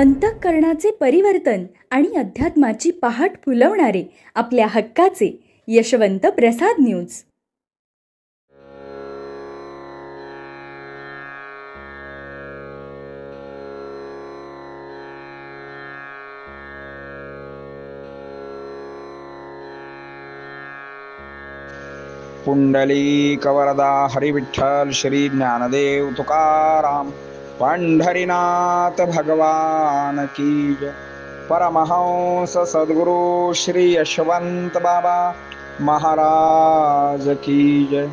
अंतःकरणाचे परिवर्तन आणि अध्यात्माची पहाट फुलवणारे आपल्या हक्काचे यशवंत प्रसाद न्यूज. पुंडलिक वरदा हरिविठ्ठल श्री ज्ञानदेव तुकाराम पंढरीनाथ भगवान की जय. परमहंस सद्गुरु श्री यशवंत बाबा महाराज की जय.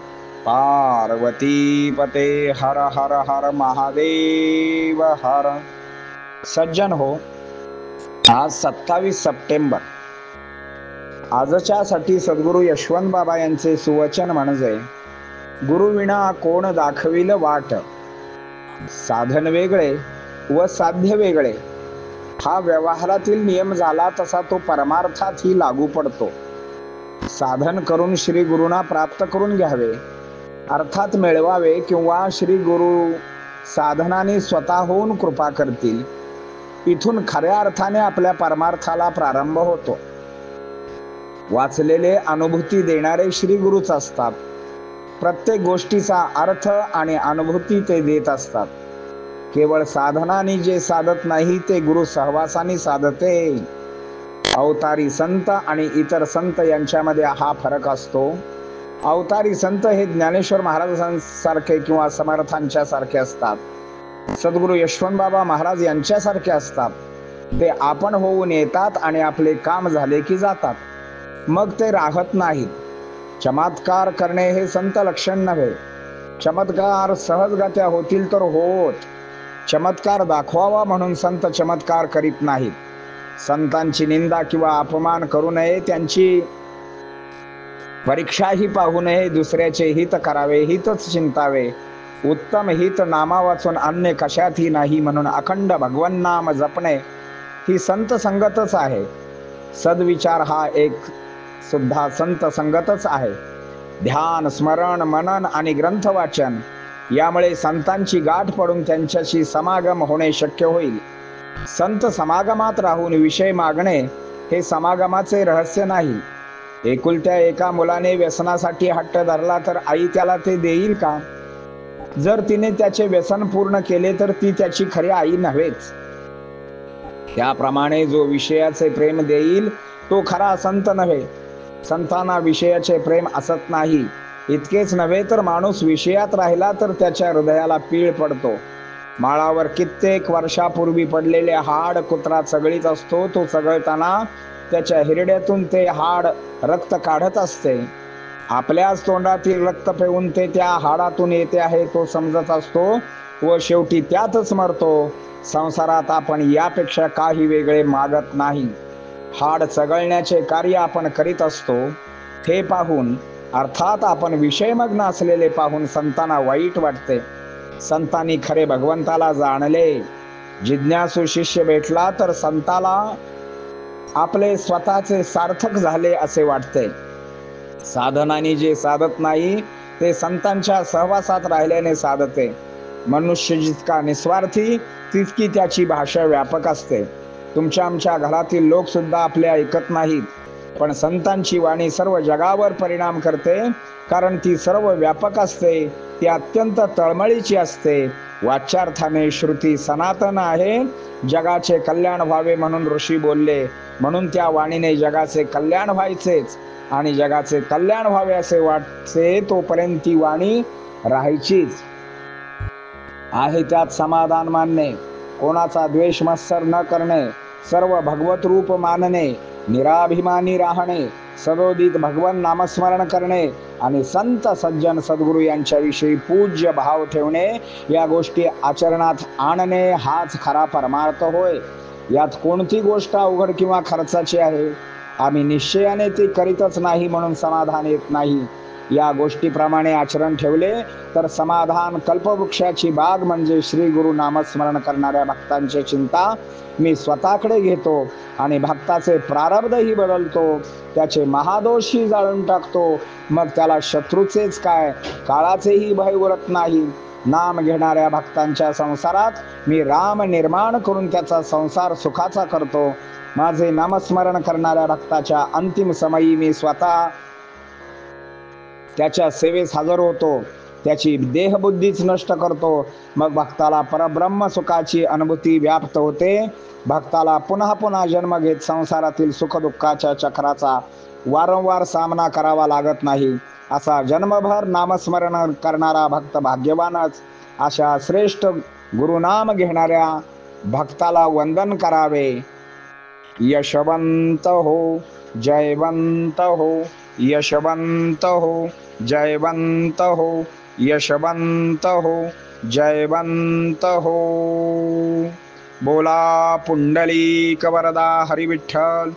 पार्वती पते हर हर हर महादेव हर. सज्जन हो, आज 27 सप्टेंबर. आजच्यासाठी सद्गुरु यशवंत बाबा यांचे सुवचन म्हणजे, गुरुविना कोण दाखविल वाट. साधन वेगळे व साध्य वेगळे हा व्यवहारातील नियम झाला तसा तो परमार्थातही लागू पडतो. साधन करून श्री गुरुना प्राप्त करून घ्यावे, अर्थात मिळवावे, किंवा श्री गुरु साधनाने स्वतःहून कृपा करतील. इथून खऱ्या अर्थाने आपल्या परमार्थाला प्रारंभ होतो. वाचलेले अनुभूती देणारे श्री गुरुच असतात. प्रत्येक गोष्टीचा अर्थ आणि अनुभूती ते देत असतात. केवळ साधनाने जे साधत नाही ते गुरु सहवासाने साधते. अवतारी संत आणि इतर संत यांच्यामध्ये हा फरक असतो. अवतारी संत हे ज्ञानेश्वर महाराजांसारखे किंवा समर्थांच्या सारखे असतात. सद्गुरु यशवंत बाबा महाराज यांच्यासारखे असतात. ते आपण होऊन येतात आणि आपले काम झाले की जातात, मग ते राहत नाहीत. चमत्कार करणे हे संत लक्षण नव्हे. चमत्कार सहजगत्या होतील तर होत. चमत्कार दाखवावा म्हणून संत चमत्कार करीत नाहीत. संतांची निंदा किंवा अपमान करू नये, त्यांची परीक्षाही पाहू नये. दुसऱ्याचे हित करावे, हितच चिंतावे. उत्तम हित नामा वाचून अन्य कशातही नाही, म्हणून अखंड भगवन नाम जपणे ही संत संगतच आहे. सद्विचार हा एक सुद्धा संत संगतच आहे. ध्यान, स्मरण, मनन आणि ग्रंथ वाचन यामुळे संतांची गाठ पडून त्यांच्याशी समागम होणे शक्य होईल. संत समागमात राहून विषय मागणे हे समागमाचे रहस्य नाही. एकुलत्या एका मुलाने व्यसनासाठी हट्ट धरला तर आई त्याला ते देईल का? जर तिने त्याचे व्यसन पूर्ण केले तर ती त्याची खरी आई नव्हेच. त्याप्रमाणे जो विषयाचे प्रेम देईल तो खरा संत नव्हे. संतांना विषयाचे प्रेम असत नाही. इतकेच नव्हे तर माणूस विषयात राहिला तर त्याच्या हृदयाला पीळ पडतो. माळावर कित्येक वर्षापूर्वी पडलेले हाड कुत्रा चगळीत असतो. तो चगळताना त्याच्या हिरड्यातून ते हाड रक्त काढत असते. आपल्याच तोंडातील रक्त पिऊन ते त्या हाडातून येते आहे तो समजत असतो व शेवटी त्यातच मरतो. संसारात आपण यापेक्षा काही वेगळे मागत नाही. हाड चगळण्याचे कार्य आपण करीत असतो. ते पाहून, अर्थात आपण विषयमग्न असलेले पाहून संतांना वाईट वाटते. संतांनी खरे भगवंताला जाणले. जिज्ञासू शिष्य भेटला तर संताला आपले स्वतःचे सार्थक झाले असे वाटते. साधनाने जे साधत नाही ते संतांच्या सहवासात राहिल्याने साधते. मनुष्य जितका निस्वार्थी तितकी त्याची भाषा व्यापक असते. तुमच्या आमच्या घरातील लोक सुद्धा आपले ऐकत नाहीत, पण संतांची वाणी सर्व जगावर परिणाम करते, कारण ती सर्व व्यापक असते. ती अत्यंत तळमळीची असते. वाच्यार्थाने श्रुती सनातन आहे. जगाचे कल्याण व्हावे म्हणून ऋषी बोलले, म्हणून त्या वाणीने जगाचे कल्याण व्हायचेच आणि जगाचे कल्याण व्हावे असे वाटते तोपर्यंत ती वाणी राहायचीच. आहे त्यात समाधान मानणे, कोणाचा द्वेष मत्सर न करणे, सर्व भगवत रूप मानणे, निराभिमानी राहणे, सदोदित भगवन नामस्मरण करणे आणि संत सज्जन सद्गुरू यांच्याविषयी पूज्य भाव ठेवणे, या गोष्टी आचरणात आणणे हाच खरा परमार्थ होय. यात कोणती गोष्ट अवघड किंवा खर्चाची आहे? आम्ही निश्चयाने ती करीतच नाही म्हणून समाधान येत नाही. या गोष्टीप्रमाणे आचरण ठेवले तर समाधान कल्पवृक्षाची बाग म्हणजे श्री गुरु नामस्मरण करणाऱ्या भक्तांची चिंता मी स्वतःकडे घेतो आणि भक्ताचे प्रारब्धही बदलतो, त्याचे महादोषही जाळून टाकतो. मग त्याला शत्रूचेच काय, काळाचेही भय उरत नाही. नाम घेणाऱ्या भक्तांच्या संसारात मी राम निर्माण करून त्याचा संसार सुखाचा करतो. माझे नामस्मरण करणाऱ्या भक्ताच्या अंतिम समयी मी स्वतः त्याच्या सेवेस हजर होतो. त्याची देहबुद्धीच नष्ट करतो. मग भक्ताला परब्रह्म सुखाची अनुभूती व्याप्त होते. भक्ताला पुन्हा पुन्हा जन्म घेत संसारातील सुखदुःखाच्या चक्राचा वारंवार सामना करावा लागत नाही. असा जन्मभर नामस्मरण करणारा भक्त भाग्यवानच. अशा श्रेष्ठ गुरुनाम घेणाऱ्या भक्ताला वंदन करावे. यशवंत हो, जयवंत हो, यशवंत हो, जयवंत हो, यशवंत हो, जयवंत हो. बोला पुंडलिक वरदा हरी विठ्ठल.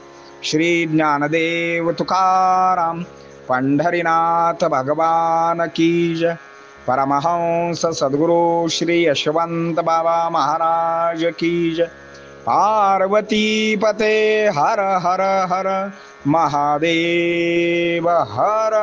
श्री ज्ञानदेव तुकाराम पंढरीनाथ भगवान की जय. परमहंस सद्गुरु श्री यशवंत बाबा महाराज की जय. पार्वती पते हर हर हर महादेव हर.